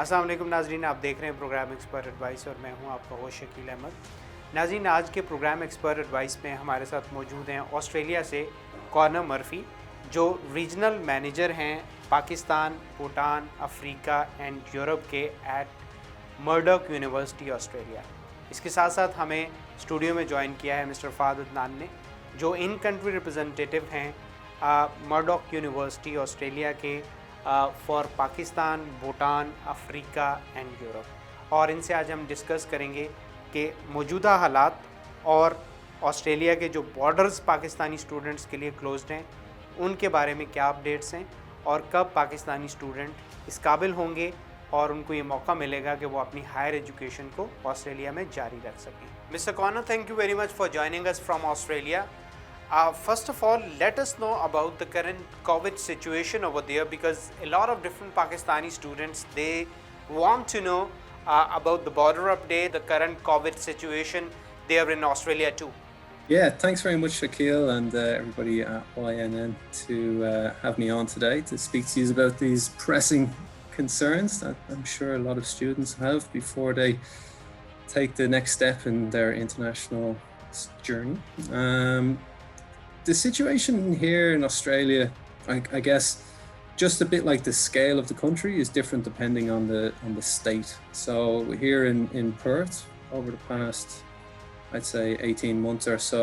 अस्सलाम वालेकुम नाज़रीन, आप देख रहे हैं प्रोग्राम एक्सपर्ट एडवाइस और मैं हूं आपका होस्ट शकील अहमद। नाज़रीन, आज के प्रोग्राम एक्सपर्ट एडवाइस में हमारे साथ मौजूद हैं ऑस्ट्रेलिया से कॉर्नर मर्फी, जो रीजनल मैनेजर हैं Pakistan, Bhutan, Africa and Europe के एट मर्डॉक यूनिवर्सिटी ऑस्ट्रेलिया। इसके साथ साथ हमें स्टूडियो में ज्वाइन किया है मिस्टर फ़ाहद अदनान ने, जो इन कंट्री रिप्रेजेंटेटिव हैं मर्डॉक यूनिवर्सिटी ऑस्ट्रेलिया के for Pakistan, Bhutan, Africa and Europe. और इनसे आज हम डिस्कस करेंगे कि मौजूदा हालात और ऑस्ट्रेलिया के जो बॉर्डर्स पाकिस्तानी स्टूडेंट्स के लिए क्लोज्ड हैं उनके बारे में क्या अपडेट्स हैं और कब पाकिस्तानी स्टूडेंट इस काबिल होंगे और उनको ये मौका मिलेगा कि वो अपनी हायर एजुकेशन को ऑस्ट्रेलिया में जारी रख सकें। Mister corner, thank you very much for joining us from Australia. First of all, let us know about the current COVID situation over there, because a lot of different Pakistani students, they want to know about the border update, the current COVID situation there in Australia too. Yeah, thanks very much, Shakeel, and everybody at YNN to have me on today to speak to you about these pressing concerns that I'm sure a lot of students have before they take the next step in their international journey. The situation here in Australia, I guess, just a bit like the scale of the country, is different depending on the state. So here in Perth, over the past, I'd say 18 months or so,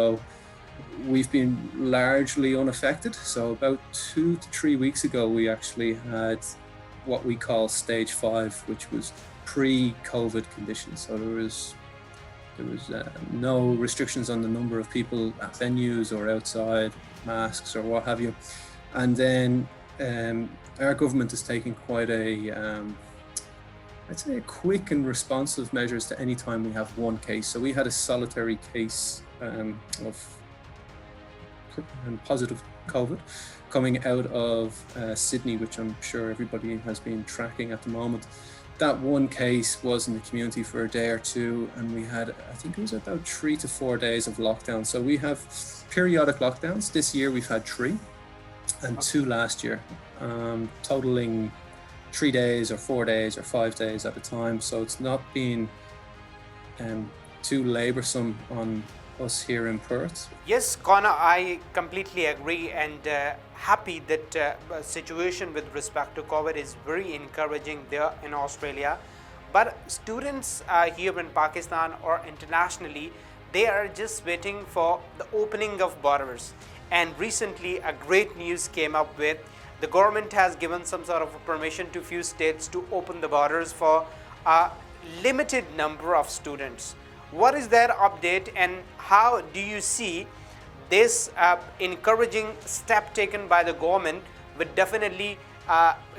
we've been largely unaffected. So about 2 to 3 weeks ago, we actually had what we call stage 5, which was pre-COVID conditions. So there was no restrictions on the number of people at venues or outside, masks or what have you. And then our government is taking quite I'd say a quick and responsive measures to any time we have one case. So we had a solitary case of positive COVID coming out of Sydney, which I'm sure everybody has been tracking at the moment. That one case was in the community for a day or two, and we had, I think it was about 3 to 4 days of lockdown. So we have periodic lockdowns. This year we've had 3 and 2 last year, totaling 3 days or 4 days or 5 days at a time. So it's not been too laborsome on us here in Perth. Yes, Connor, I completely agree, and happy that situation with respect to COVID is very encouraging there in Australia. But students here in Pakistan or internationally, they are just waiting for the opening of borders. And recently a great news came up with the government has given some sort of a permission to few states to open the borders for a limited number of students. What is their update, and how do you see this encouraging step taken by the government would definitely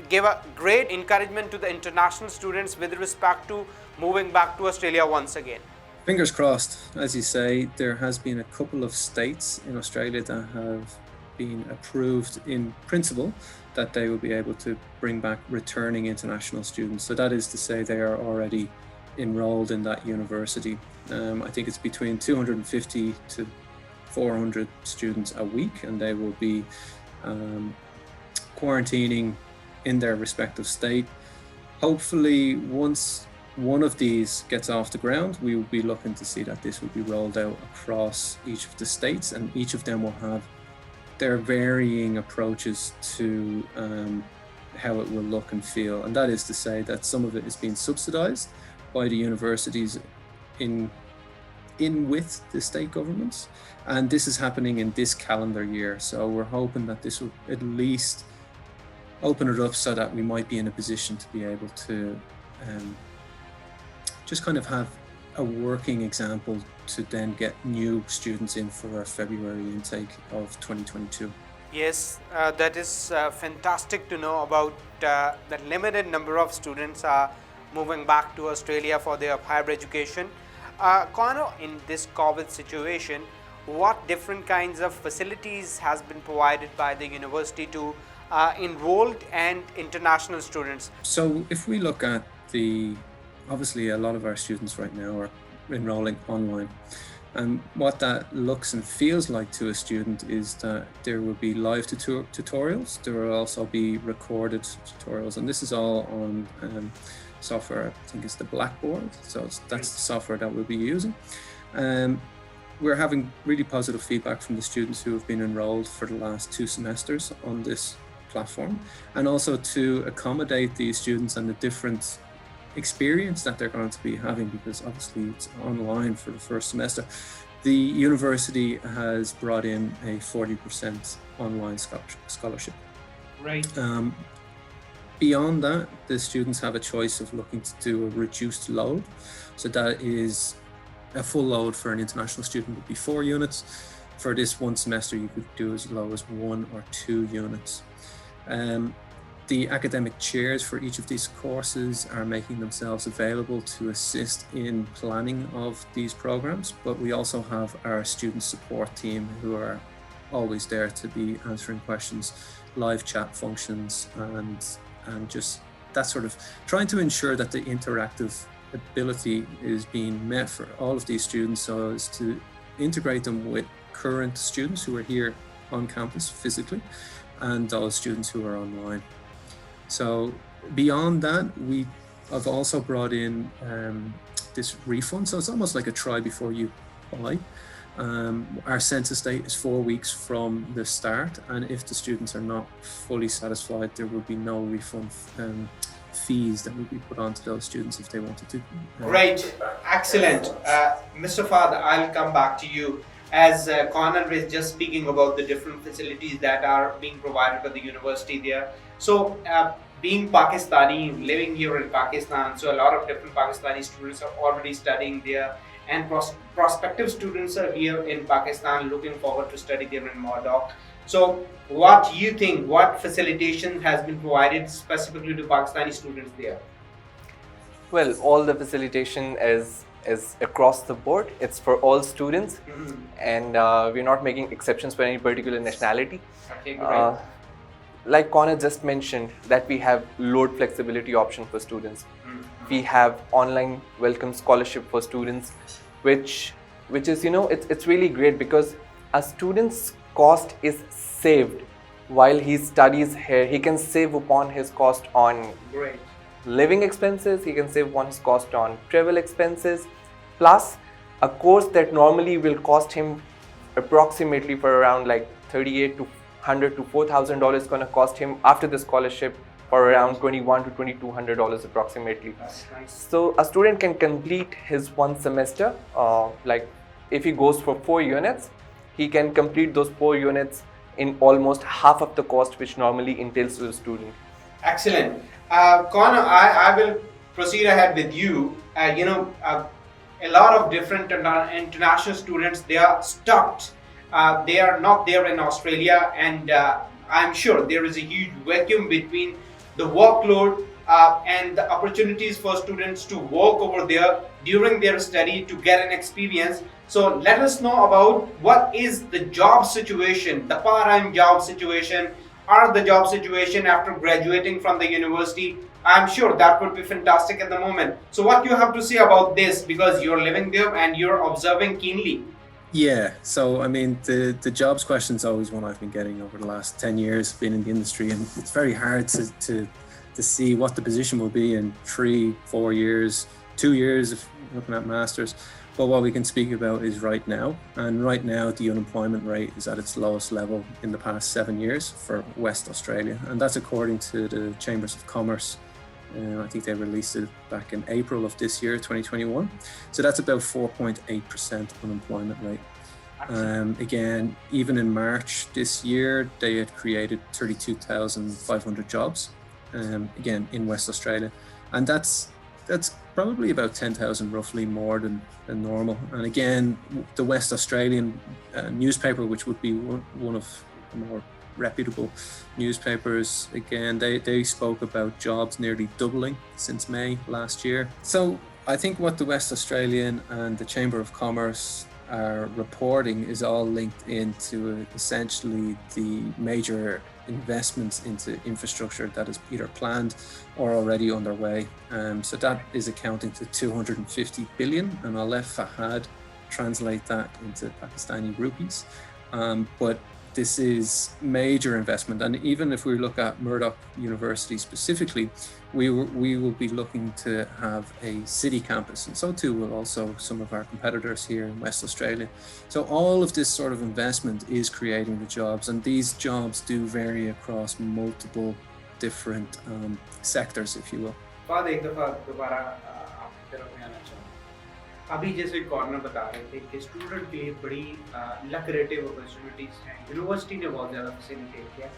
give a great encouragement to the international students with respect to moving back to Australia once again? Fingers crossed. As you say, there has been a couple of states in Australia that have been approved in principle that they will be able to bring back returning international students. So that is to say they are already enrolled in that university. I think it's between 250 to 400 students a week, and they will be quarantining in their respective state. Hopefully, once one of these gets off the ground, we will be looking to see that this will be rolled out across each of the states, and each of them will have their varying approaches to how it will look and feel. And that is to say that some of it is being subsidized by the universities in with the state governments, and this is happening in this calendar year. So we're hoping that this will at least open it up so that we might be in a position to be able to just kind of have a working example to then get new students in for our February intake of 2022. Yes, that is fantastic to know about the limited number of students are moving back to Australia for their higher education. Connor, in this COVID situation, what different kinds of facilities has been provided by the university to enrolled and international students? So if we look at obviously a lot of our students right now are enrolling online. And what that looks and feels like to a student is that there will be live tutorials. There will also be recorded tutorials, and this is all on software, I think, is the Blackboard. So that's the software that we'll be using. We're having really positive feedback from the students who have been enrolled for the last 2 semesters on this platform, and also to accommodate these students and the different experience that they're going to be having, because obviously it's online for the first semester. The university has brought in a 40% online scholarship. Right. Beyond that, the students have a choice of looking to do a reduced load. So that is a full load for an international student would be 4 units. For this one semester, you could do as low as 1 or 2 units. The academic chairs for each of these courses are making themselves available to assist in planning of these programs, but we also have our student support team who are always there to be answering questions, live chat functions, and just that sort of trying to ensure that the interactive ability is being met for all of these students, so as to integrate them with current students who are here on campus physically and those students who are online. So beyond that, we have also brought in this refund. So it's almost like a try before you buy. Our census date is 4 weeks from the start, and if the students are not fully satisfied, there will be no refund fees that will be put onto those students if they wanted to. Great, excellent. Mr. Fahad, I'll come back to you. As Connor is just speaking about the different facilities that are being provided by the university there. So being Pakistani, living here in Pakistan, so a lot of different Pakistani students are already studying there, and prospective students are here in Pakistan looking forward to study there in Murdoch. So what do you think, what facilitation has been provided specifically to Pakistani students there? Well, all the facilitation is across the board. It's for all students, and we're not making exceptions for any particular nationality. Okay, great. Like Connor just mentioned, that we have load flexibility option for students. We have online welcome scholarship for students, which is, it's really great because a student's cost is saved while he studies here. He can save upon his cost on living expenses, he can save upon his cost on travel expenses, plus a course that normally will cost him approximately for around like $3,800 to $4,000 going to cost him after the scholarship for around $2,100 to $2,200 approximately. That's nice. So a student can complete his 1 semester, like if he goes for 4 units, he can complete those 4 units in almost half of the cost which normally entails to the student. Excellent. Connor, I will proceed ahead with you. A lot of different international students, they are stuck. They are not there in Australia, and I'm sure there is a huge vacuum between the workload and the opportunities for students to work over there during their study to get an experience. So let us know about what is the job situation, the part-time job situation, or the job situation after graduating from the university. I'm sure that would be fantastic at the moment. So what you have to say about this, because you're living there and you're observing keenly. Yeah, so I mean, the jobs question is always one I've been getting over the last 10 years being in the industry, and it's very hard to see what the position will be in 3, 4 years, 2 years if you're looking at masters. But what we can speak about is right now, and right now the unemployment rate is at its lowest level in the past 7 years for West Australia, and that's according to the Chambers of Commerce. I think they released it back in April of this year, 2021. So that's about 4.8% unemployment rate. Again, even in March this year, they had created 32,500 jobs, again, in West Australia. And that's probably about 10,000 roughly more than normal. And again, the West Australian newspaper, which would be one of the more reputable newspapers, again, they spoke about jobs nearly doubling since May last year. So I think what the West Australian and the Chamber of Commerce are reporting is all linked into essentially the major investments into infrastructure that is either planned or already underway. So that is accounting to 250 billion, and I'll let Fahad translate that into Pakistani rupees. But this is major investment. And even if we look at Murdoch University specifically, we will be looking to have a city campus, and so too will also some of our competitors here in West Australia. So all of this sort of investment is creating the jobs, and these jobs do vary across multiple different sectors, if you will. Fahd एक दफ़ा दोबारा आपकी तरफ में आना चाहूँगा। अभी जैसे कॉर्नर बता रहे थे कि स्टूडेंट के लिए बड़ी लक्रेटिव अपॉर्चुनिटीज़ हैं, यूनिवर्सिटी ने बहुत ज़्यादा फैसिलिटेट किया।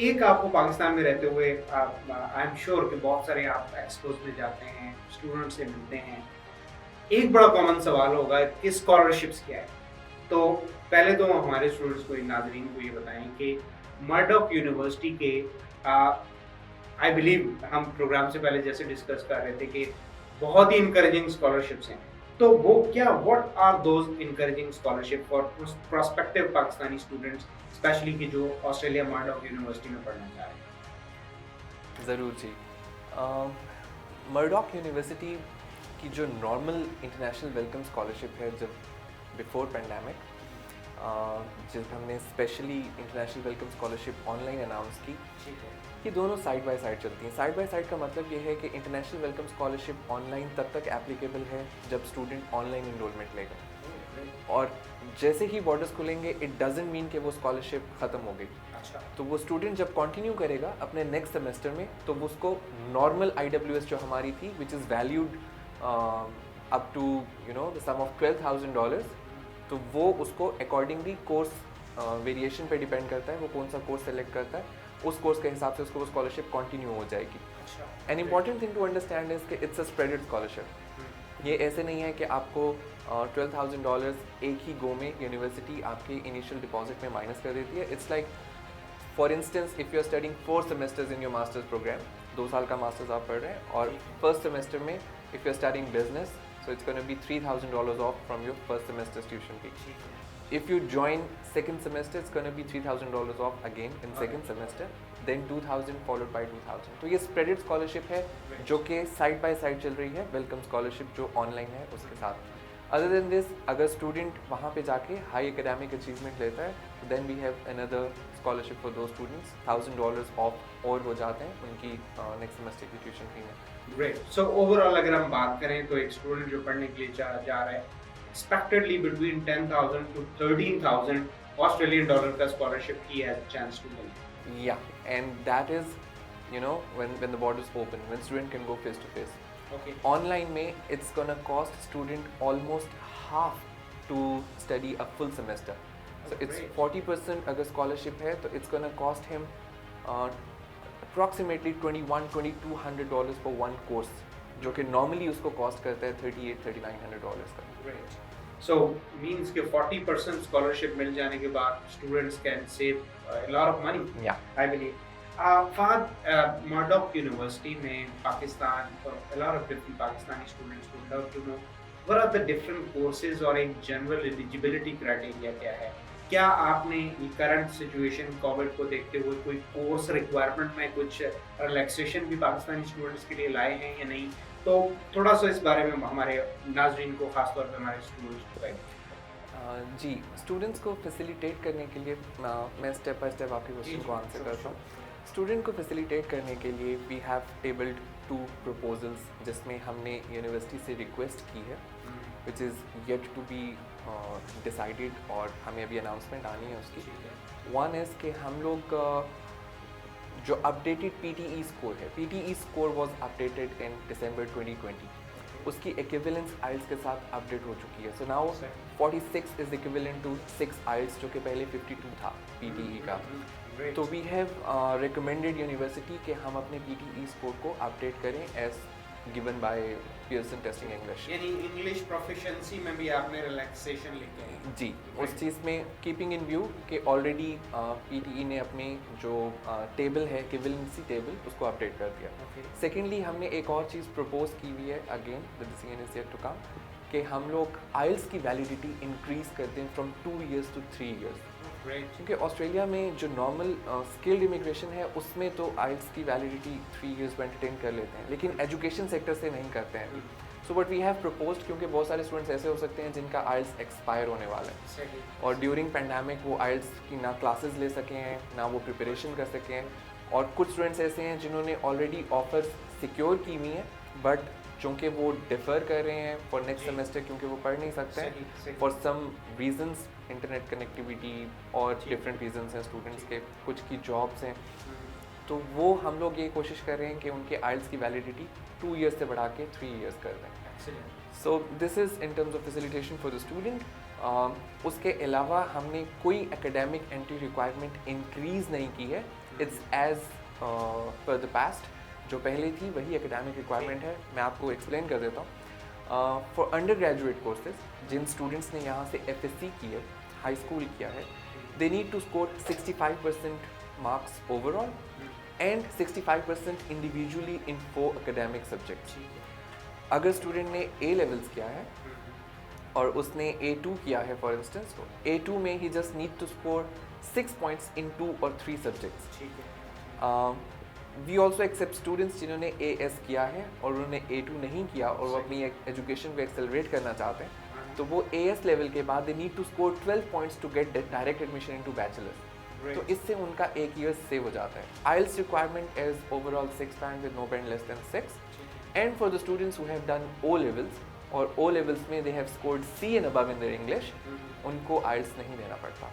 एक आपको पाकिस्तान में रहते हुए आई एम श्योर कि बहुत सारे आप एक्सपोज में जाते हैं, स्टूडेंट से मिलते हैं, एक बड़ा कॉमन सवाल होगा कि स्कॉलरशिप्स क्या है। तो पहले तो हमारे स्टूडेंट्स को, नाज़रीन को ये बताएं कि मर्डॉक यूनिवर्सिटी के आई बिलीव हम प्रोग्राम से पहले जैसे डिस्कस कर रहे थे कि बहुत ही इनकरेजिंग स्कॉलरशिप्स हैं, तो वो क्या, what are those encouraging scholarship for prospective Pakistani students, specially कि जो ऑस्ट्रेलिया मर्डॉक यूनिवर्सिटी में पढ़ना चाह रहे हैं? ज़रूर जी। मर्डॉक यूनिवर्सिटी की जो नॉर्मल इंटरनेशनल वेलकम स्कॉलरशिप है, जब बिफोर पैंडेमिक जब हमने specially international welcome scholarship online announce की, ये दोनों साइड बाय साइड चलती हैं। साइड बाय साइड का मतलब ये है कि इंटरनेशनल वेलकम स्कॉलरशिप ऑनलाइन तब तक एप्लीकेबल है जब स्टूडेंट ऑनलाइन इनरोलमेंट लेगा, और जैसे ही बॉर्डर्स खुलेंगे इट डजंट मीन कि वो स्कॉलरशिप ख़त्म हो गई। अच्छा। तो वो स्टूडेंट जब कंटिन्यू करेगा अपने नेक्स्ट सेमेस्टर में, तो वो उसको नॉर्मल IWS जो हमारी थी, which is valued up to the sum of $12,000, तो वो उसको अकॉर्डिंगली कोर्स वेरिएशन पे डिपेंड करता है, वो कौन सा कोर्स सेलेक्ट करता है, उस कोर्स के हिसाब से उसको वो स्कॉलरशिप कंटिन्यू हो जाएगी। An important thing to understand is कि इट्स अ स्प्रेडेड स्कॉलरशिप। ये ऐसे नहीं है कि आपको $12,000 एक ही गो में यूनिवर्सिटी आपके इनिशियल डिपॉजिट में माइनस कर देती है। It's like for instance if you are studying 4 semesters in your masters program, 2 साल का मास्टर्स आप पढ़ रहे हैं, और फर्स्ट सेमेस्टर में if you are studying business, so it's going to be $3,000 off from your first semester's tuition fee. If you join second semester, it's going to be $3,000 off again in second semester, then 2,000 followed by 2,000. तो ये spreaded scholarship है जो कि side by side चल रही है welcome scholarship जो online है उसके साथ। Other than this, अगर student वहाँ पे जाके high academic achievement लेता है, then we have another scholarship for those students, $1,000 off और हो जाते हैं उनकी next semester की tuition fee में। ग्रेट। सो ओवरऑल अगर हम बात करें तो एक स्टूडेंट जो पढ़ने के लिए जा रहा है, expectedly between 10,000 to 13,000 Australian dollar का scholarship he has a chance to win. या and that is when the borders open, when student can go face to face. Okay. Online में it's gonna cost student almost half to study a full semester. So it's 40% अगर scholarship है तो it's gonna cost him approximately $2,100-$2,200 for one course, जो कि normally उसको cost करता है $3,800-$3,900 का। Great. So means कि 40% scholarship मिल जाने के बाद students can save a lot of money. Yeah. I believe. Fahad, Murdoch University में Pakistan, a lot of different Pakistani students would love to know what are the different courses और एक general eligibility criteria क्या है? क्या आपने current situation Covid को देखते हुए कोई कोर्स रिक्वायरमेंट में कुछ रिलैक्सेशन भी पाकिस्तानी स्टूडेंट्स के लिए लाए हैं या नहीं? तो थोड़ा सा इस बारे में हमारे नाज़रीन को, खासतौर पे हमारे स्टूडेंट्स को बताइए। जी, स्टूडेंट्स को फैसिलिटेट करने के लिए मैं स्टेप बाय स्टेप आपके क्वेश्चन को आंसर करता हूँ। स्टूडेंट को फैसिलिटेट करने के लिए वी हैव टेबल्ड 2 प्रपोजल्स जिसमें हमने यूनिवर्सिटी से रिक्वेस्ट की है, which is yet to be decided, और हमें अभी अनाउंसमेंट आनी है उसकी। वन इज़ कि हम लोग जो अपडेटेड PTE स्कोर है, PTE score was updated in December 2020, उसकी इक्विवेलेंस आइल्स के साथ अपडेट हो चुकी है। So now 46 is equivalent to 6 IELTS, जो कि पहले 52 था PTE का। तो वी हैव रिकमेंडेड यूनिवर्सिटी कि हम अपने PTE स्कोर को अपडेट करें as given by Pearson testing English. यानी इंग्लिश प्रोफिशिएंसी में भी आपने रिलैक्सेशन लेके हैं? जी, उस चीज़ में कीपिंग इन व्यू कि ऑलरेडी PTE ने अपने जो टेबल है, इक्विवेलेंसी टेबल, उसको अपडेट कर दिया। सेकेंडली हमने एक और चीज़ प्रपोज की हुई है, again the decision is yet to come, कि हम लोग आइल्स की वैलिडिटी इंक्रीज़ करते हैं फ्रॉम 2 years to 3 years। क्योंकि ऑस्ट्रेलिया में जो नॉर्मल स्किल्ड इमिग्रेशन है उसमें तो आइल्स की वैलिडिटी 3 years में एंटरटेन कर लेते हैं, लेकिन एजुकेशन सेक्टर से नहीं करते हैं। So but we have proposed, क्योंकि बहुत सारे स्टूडेंट्स ऐसे हो सकते हैं जिनका आइल्स एक्सपायर होने वाला है और ड्यूरिंग पैंडेमिक वो आइल्स की ना क्लासेस ले सके हैं ना वो प्रिपरेशन कर सके हैं, और कुछ स्टूडेंट्स ऐसे हैं जिन्होंने ऑलरेडी ऑफर्स सिक्योर की हुई हैं बट चूँकि वो डिफ़र कर रहे हैं फॉर नेक्स्ट सेमेस्टर क्योंकि वो पढ़ नहीं सकते हैं for some reasons, internet connectivity और डिफरेंट रीजंस हैं स्टूडेंट्स के, कुछ की जॉब्स हैं, तो वो हम लोग ये कोशिश कर रहे हैं कि उनके आइल्स की वैलिडिटी 2 इयर्स से बढ़ा के 3 इयर्स कर दें। So this is in terms of facilitation for the student. उसके अलावा हमने कोई एकेडमिक एंट्री रिक्वायरमेंट इंक्रीज़ नहीं की है, it's as per the past, जो पहले थी वही एकेडमिक रिक्वायरमेंट है। मैं आपको एक्सप्लेन कर देता हूँ। फॉर अंडर ग्रेजुएट कोर्सेज, जिन स्टूडेंट्स ने यहाँ से FSC की है, हाई स्कूल किया है, they need to score 65% marks overall and 65% individually in 4 academic subjects. अगर स्टूडेंट ने A लेवल्स किया है और उसने A2 किया है फॉर इंस्टेंस, तो A2 में he just need to score 6 points in 2 और 3 subjects. We also accept students जिन्होंने AS किया है और उन्होंने A2 नहीं किया और वो अपनी एजुकेशन को एक्सेलरेट करना चाहते हैं, तो वो AS लेवल के बाद they need to score 12 points to get direct admission into bachelors. तो इससे उनका 1 ईयर सेव हो जाता है। IELTS requirement is overall 6 band with no band less than 6, and for the students who have done O levels और O levels में they have scored C and above in their English, उनको IELTS नहीं देना पड़ता।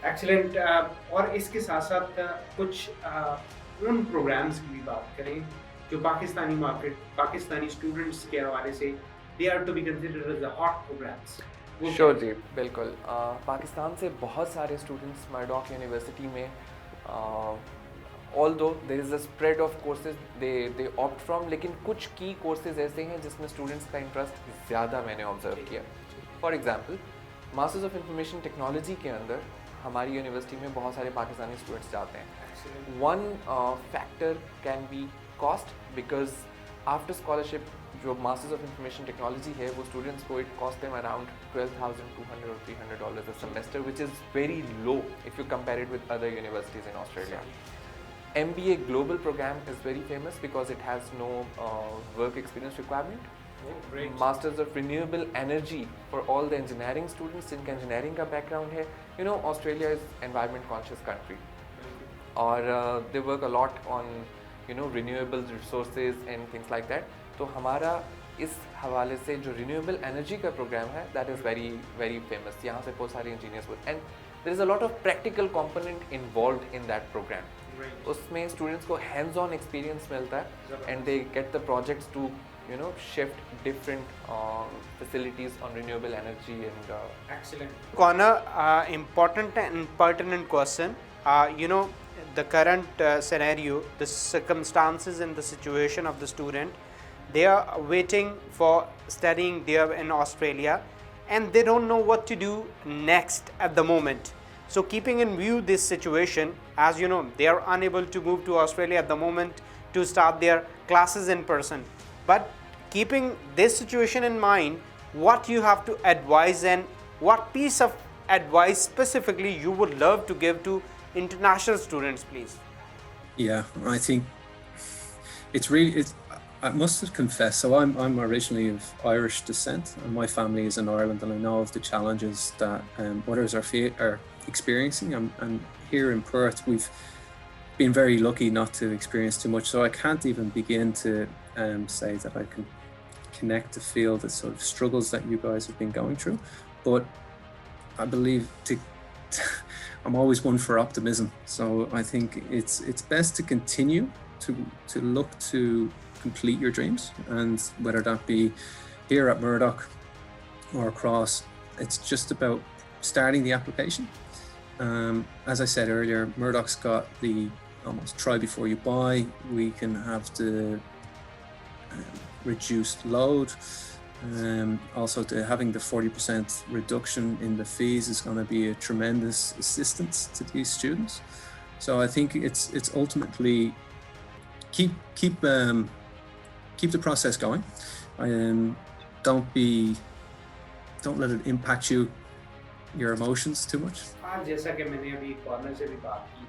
Excellent. और इसके साथ साथ कुछ उन प्रोग्राम्स की भी बात करें जो पाकिस्तानी मार्केट, पाकिस्तानी स्टूडेंट्स के हवाले से they are to be considered as the hot programmes. Sure जी, बिल्कुल। पाकिस्तान से बहुत सारे स्टूडेंट्स मर्डॉक यूनिवर्सिटी में, although there is a spread of courses they opt from, लेकिन कुछ की कोर्सेज ऐसे हैं जिसमें स्टूडेंट्स का इंटरेस्ट ज़्यादा मैंने ऑब्जर्व किया। For example, masters of information technology के अंदर हमारी यूनिवर्सिटी में बहुत सारे पाकिस्तानी स्टूडेंट्स जाते हैं। One factor can be cost, because after scholarship जो मास्टर्स ऑफ इंफॉर्मेशन टेक्नोलॉजी है वो स्टूडेंट्स को it cost them around $12,200 or $300 a semester, which is very low if you compare it with other universities in Australia. MBA global program is very famous because it has no work experience requirement. Masters of renewable energy for all the engineering students जिनका engineering का background है, you know Australia is environment conscious country और they work a lot on you know renewable resources and things like that. तो हमारा इस हवाले से जो रिन्यूएबल एनर्जी का प्रोग्राम है that is very very famous. यहाँ से बहुत सारे engineers work and there is a lot of practical component involved in that program. उसमें स्टूडेंट्स को हैंड्स ऑन एक्सपीरियंस मिलता है and they get the projects to you know shift different facilities on renewable energy and excellent. Connor, important and pertinent question. You know the current scenario, the circumstances and the situation of the student, they are waiting for studying there in Australia and they don't know what to do next at the moment. So keeping in view this situation, as you know they are unable to move to Australia at the moment to start their classes in person, but keeping this situation in mind, what you have to advise and what piece of advice specifically you would love to give to international students, please? Yeah, I think I must confess, so I'm originally of Irish descent and my family is in Ireland, and I know of the challenges that others are experiencing, and here in Perth we've been very lucky not to experience too much, so I can't even begin to say that I can connect to feel the sort of struggles that you guys have been going through. But I believe I'm always one for optimism, so I think it's best to continue to look to complete your dreams, and whether that be here at Murdoch or across, it's just about starting the application. As I said earlier, Murdoch's got the almost try before you buy. We can have the reduced load, also having the 40% reduction in the fees is going to be a tremendous assistance to these students. So I think it's ultimately keep the process going. Don't let it impact your emotions too much. आज जैसा कि मैंने अभी corner से भी बात की,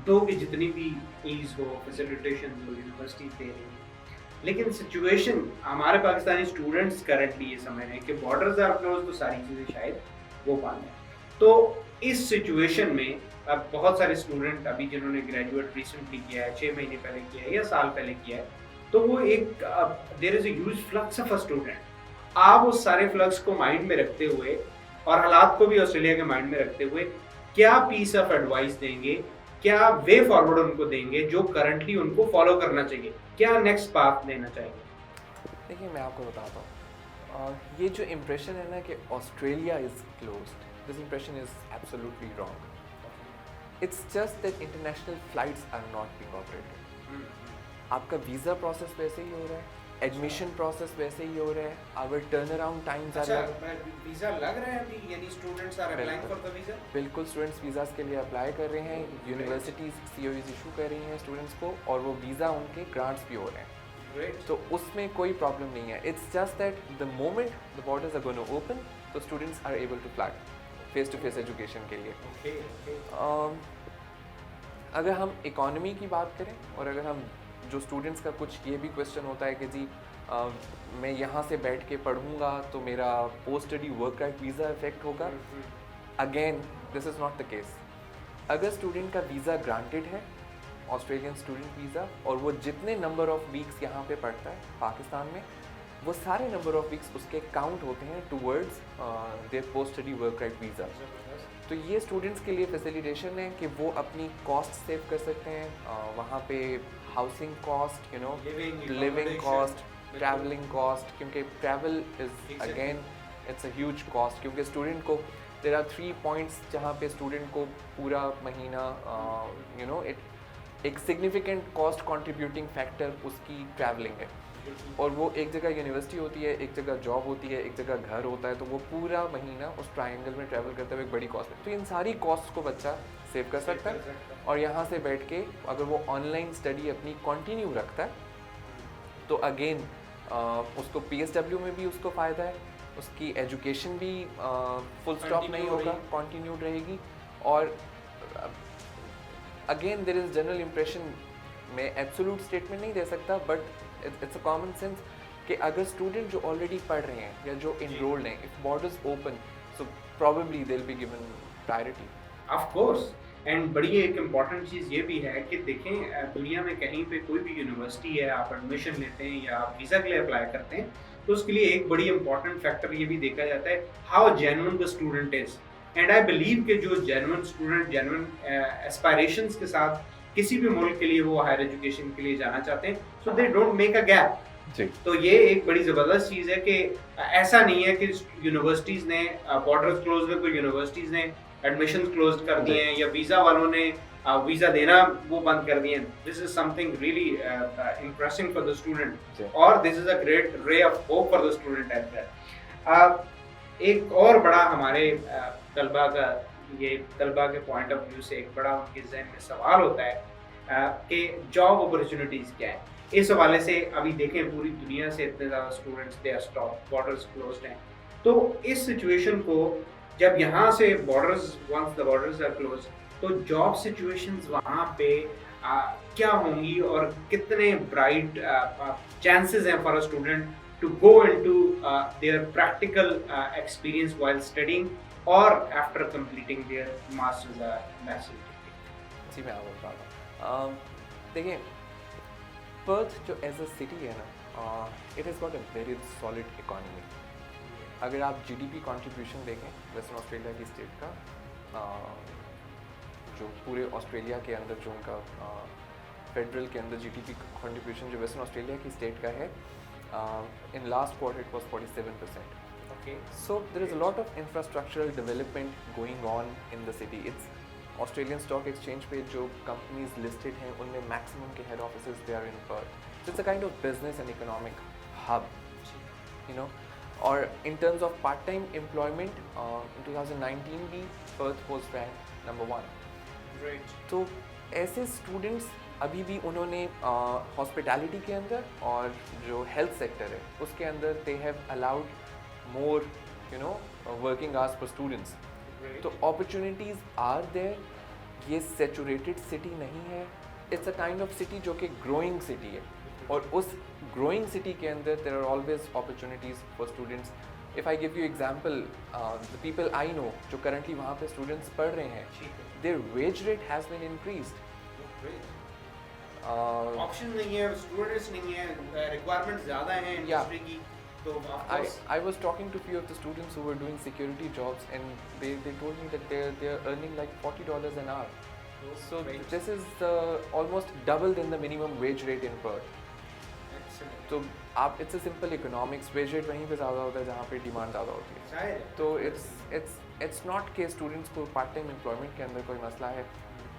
दो की जितनी भी फीस हो, फैसिलिटेशन जो यूनिवर्सिटी दे रही है, लेकिन सिचुएशन हमारे पाकिस्तानी स्टूडेंट्स करंटली ये समझ रहे हैं कि बॉर्डर्स आर क्लोज, तो सारी चीज़ें शायद वो पाल लें। तो इस सिचुएशन में अब बहुत सारे स्टूडेंट अभी जिन्होंने ग्रेजुएट रिसेंटली किया है, 6 महीने पहले किया है या साल पहले किया है, तो वो एक there is a huge flux of a student. आप उस सारे फ्लक्स को माइंड में रखते हुए और हालात को भी ऑस्ट्रेलिया के माइंड में रखते हुए क्या पीस ऑफ एडवाइस देंगे, क्या वे फॉरवर्ड उनको देंगे जो करंटली उनको फॉलो करना चाहिए, क्या नेक्स्ट पाथ लेना चाहिए? देखिए मैं आपको बताता हूँ, ये जो इम्प्रेशन है ना कि Australia is closed, this impression is absolutely wrong. It's just that international flights are not being operated. आपका वीज़ा प्रोसेस वैसे ही हो रहा है, एडमिशन प्रोसेस वैसे ही हो रहा है, our turn around times are visa लग रहा है अभी, यानी students are applying for the visa? बिल्कुल, स्टूडेंट्स वीज़ास के लिए अप्लाई कर रहे हैं, यूनिवर्सिटीज़ COEs इशू कर रही हैं स्टूडेंट्स को, और वो वीज़ा उनके ग्रांट्स भी हो रहे हैं। तो उसमें कोई प्रॉब्लम नहीं है। It's just that the moment the borders are going to open, तो students are able to fly face to face education के लिए। अगर हम इकोनॉमी की बात करें, और अगर हम जो स्टूडेंट्स का कुछ ये भी क्वेश्चन होता है कि जी मैं यहाँ से बैठ के पढ़ूँगा तो मेरा post study work right visa effect होगा। Again this is not the case. अगर स्टूडेंट का वीज़ा ग्रांटेड है, ऑस्ट्रेलियन स्टूडेंट वीज़ा, और वो जितने नंबर ऑफ वीक्स यहाँ पे पढ़ता है पाकिस्तान में, वो सारे नंबर ऑफ वीक्स उसके काउंट होते हैं towards their post study work right visa. तो ये स्टूडेंट्स के लिए फैसिलिटेशन है कि वो अपनी कॉस्ट सेव कर सकते हैं। वहाँ पे housing cost, you know, living cost, travelling cost, क्योंकि travel is again it's a huge cost, क्योंकि स्टूडेंट को देयर आर 3 पॉइंट्स जहाँ पे स्टूडेंट को पूरा महीना यू नो एक सिग्निफिकेंट कॉस्ट कंट्रीब्यूटिंग फैक्टर उसकी ट्रैवलिंग है। और वो एक जगह यूनिवर्सिटी होती है, एक जगह जॉब होती है, एक जगह घर होता है, तो वो पूरा महीना उस ट्रायंगल में ट्रैवल करते हुए एक बड़ी कॉस्ट है। तो इन सारी कॉस्ट को बच्चा सेव कर सकता है, और यहाँ से बैठ के अगर वो ऑनलाइन स्टडी अपनी कंटिन्यू रखता है तो अगेन उसको PSW में भी उसको फ़ायदा है, उसकी एजुकेशन भी फुल स्टॉप नहीं होगा, कंटिन्यूड रहेगी। और again there is general impression, मैं एब्सोल्यूट स्टेटमेंट नहीं दे सकता, but it's a common sense कि अगर स्टूडेंट जो ऑलरेडी पढ़ रहे हैं या जो इनरोल्ड हैं, if borders open, so probably they will be given priority. Of course. And बड़ी एक इम्पॉर्टेंट चीज़ ये भी है कि देखें, दुनिया में कहीं पे कोई भी यूनिवर्सिटी है, आप एडमिशन लेते हैं या आप वीज़ा के लिए अप्लाई करते हैं, तो उसके लिए एक बड़ी इंपॉर्टेंट फैक्टर ये भी देखा जाता है, how genuine the student is. And I believe कि जो जेन्युइन स्टूडेंट जेन्युइन एस्पायरेशंस के साथ किसी भी मुल्क के लिए वो हायर एजुकेशन के लिए जाना चाहते हैं, so they don't make a gap. तो ये एक बड़ी ज़बरदस्त चीज़ है कि ऐसा नहीं है कि यूनिवर्सिटीज़ ने बॉर्डर्स क्लोज में, कोई यूनिवर्सिटीज़ ने एडमिशन क्लोज कर दिए हैं या वीज़ा वालों ने वीज़ा देना वो बंद कर दिए हैं। This is something really impressing for the student, और this is a great ray of hope for the student as well. एक और बड़ा हमारे तलबा का, ये तलबा के पॉइंट ऑफ व्यू से एक बड़ा उनके जहन में सवाल होता है कि जॉब अपॉर्चुनिटीज़ क्या है। इस हवाले से अभी देखें पूरी दुनिया से इतने ज़्यादा students they are stop, borders closed हैं, तो इस सिचुएशन को जब यहाँ से borders, once the borders are close, तो जॉब सिचुएशंस वहाँ पे क्या होंगी और कितने ब्राइट चांसेस हैं for a student to go into their practical experience while studying और आफ्टर कंप्लीटिंग देयर मास्टर्स और बैचलर डिग्री? जी मैं आपको बताता हूँ। देखिए, पर्थ जो एज अ सिटी है ना, it has got a very solid economy. अगर आप GDP कंट्रीब्यूशन देखें वेस्टर्न ऑस्ट्रेलिया की स्टेट का, जो पूरे ऑस्ट्रेलिया के अंदर जो उनका फेडरल के अंदर GDP कंट्रीब्यूशन जो वेस्टर्न ऑस्ट्रेलिया की स्टेट का है, in last quarter it was 47%. Okay, so there is a lot of infrastructural development going on in the city. It's Australian Stock Exchange पे जो companies listed हैं उनमें maximum के head offices they are in Perth. So it's a kind of business and economic hub, you know. और in terms of part-time employment, in 2019 भी Perth was ranked number 1. Right. तो ऐसे students अभी भी उन्होंने hospitality के अंदर और जो health sector है उसके अंदर they have allowed more, you know, working hours for students. Right. तो opportunities are there. ये saturated city नहीं है. It's a kind of city जो कि growing city है. और उस growing city के अंदर there are always opportunities for students. If I give you example, the people I know जो currently वहाँ पे students पढ़ रहे हैं, their wage rate has been increased. Option नहीं है, स्टूडेंट्स नहीं है, रिक्वायरमेंट ज़्यादा है इंडस्ट्री की, तो I was talking to few of the students who were doing security jobs, and they told me that they're earning like $40 an hour. So this is almost double than the minimum wage rate in Perth. तो आप it's a simple economics, wage rate वहीं पे ज़्यादा होता है जहाँ पे demand ज़्यादा होती है. तो it's not कि students को part time employment के अंदर कोई मसला है.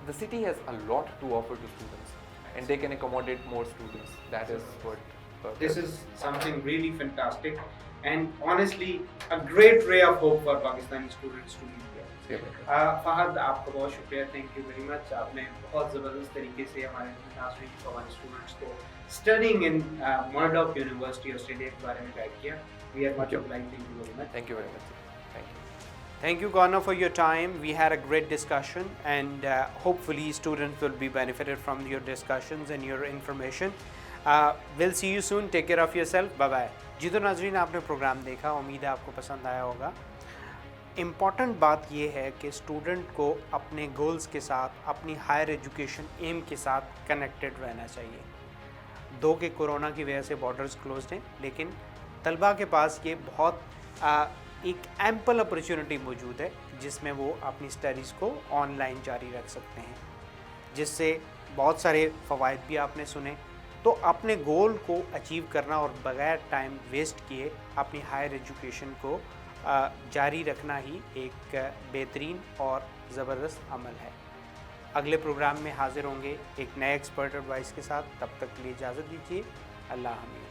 The city has a lot to offer to students, and they can accommodate more students. That is what. This is something really fantastic, and honestly a great ray of hope for Pakistani students to be here. Fahad, आपका बहुत शुक्रिया, thank you very much. आपने बहुत ज़बरदस्त तरीके से हमारे नाज़रीन को, हमारे स्टूडेंट्स को studying in Murdoch University Australia के बारे में गाइड किया. We are much obliged. Thank you very much. Thank you very much. Thank you. Thank you, Connor, for your time. We had a great discussion, and hopefully students will be benefited from your discussions and your information. We'll see you soon. Take care of yourself. Bye bye. जी तो नाज़रीन, आपने programme देखा, उम्मीद है आपको पसंद आया होगा. इम्पॉर्टेंट बात ये है कि स्टूडेंट को अपने गोल्स के साथ, अपनी हायर एजुकेशन एम के साथ कनेक्टेड रहना चाहिए. दो के कोरोना की वजह से बॉर्डर्स क्लोज्ड हैं, लेकिन तलबा के पास ये बहुत एक एम्पल अपॉर्चुनिटी मौजूद है जिसमें वो अपनी स्टडीज़ को ऑनलाइन जारी रख सकते हैं, जिससे बहुत सारे फ़वाइद भी आपने सुने. तो अपने गोल को अचीव करना और बग़ैर टाइम वेस्ट किए अपनी हायर एजुकेशन को जारी रखना ही एक बेहतरीन और ज़बरदस्त अमल है. अगले प्रोग्राम में हाज़िर होंगे एक नए एक्सपर्ट एडवाइस के साथ. तब तक के लिए इजाज़त दीजिए. अल्लाह हाफ़िज़.